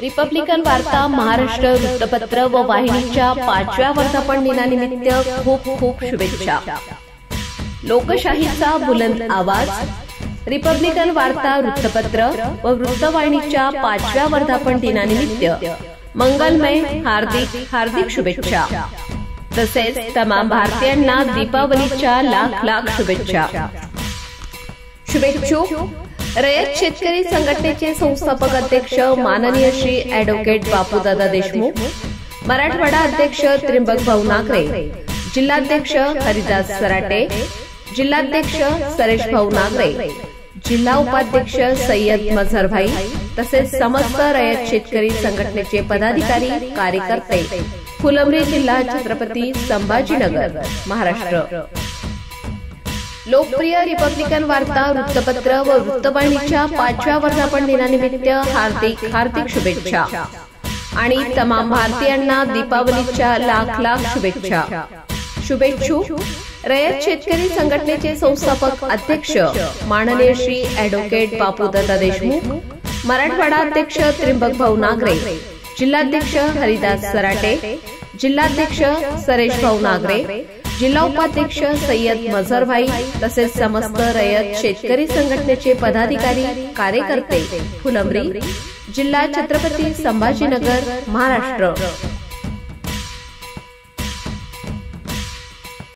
Republican वार्ता महाराष्ट्र वृत्तपत्र व वाहिनीच्या 5व्या वर्धापन दिनानिमित्त खूप खूप शुभेच्छा। लोकशाहीचा बुलंद आवाज रिपब्लिकन वार्ता वृत्तपत्र व वृत्तवाहिनीच्या 5व्या वर्धापन दिनानिमित्त मंगलमय हार्दिक शुभेच्छा। तसेच तमाम भारतीयांना दीपावलीच्या लाख लाख शुभेच्छा। शुभेच्छुक रयत शेतकरी संघटनेचे संस्थापक अध्यक्ष माननीय श्री ॲडव्होकेट बापूदादा देशमुख, मराठवाडा अध्यक्ष त्र्यंबक भाऊ नागरे, जिल्हाध्यक्ष हरिदास सराटे, जिल्हाध्यक्ष सरेश भाऊ नागरे, जिल्हा उपाध्यक्ष सय्यद मझहरभाई तसेच समस्त रयत शेतकरी संघटनेचे पदाधिकारी कार्यकर्ते, फुलंब्री जिल्हा, छत्रपती संभाजीनगर, महाराष्ट्र। लोकप्रिय रिपब्लिकन वार्ता वृत्तपत्र व वृत्तवाहिनीच्या 5व्या वर्धापन दिनानिमित्त हार्दिक शुभेच्छा आणि तमाम भारतीयांना दीपावलीच्या लाख लाख शुभेच्छा। शुभेच्छुक रयत शेतकरी संघटनेचे संस्थापक अध्यक्ष माननीय श्री ॲडव्होकेट बापूदादा देशमुख, मराठवाडा अध्यक्ष त्र्यंबक भाऊ नागरे, जिल्हाध्यक्ष हरिदास सराटे, जिल्हाध्यक्ष सरेश भाऊ नागरे, जिल्हा उपाध्यक्ष सय्यद मझहरभाई तसेच समस्त रयत शेतकरी संघटनेचे पदाधिकारी कार्यकर्ते, फुलंब्री जिल्हा, छत्रपती संभाजीनगर, महाराष्ट्र।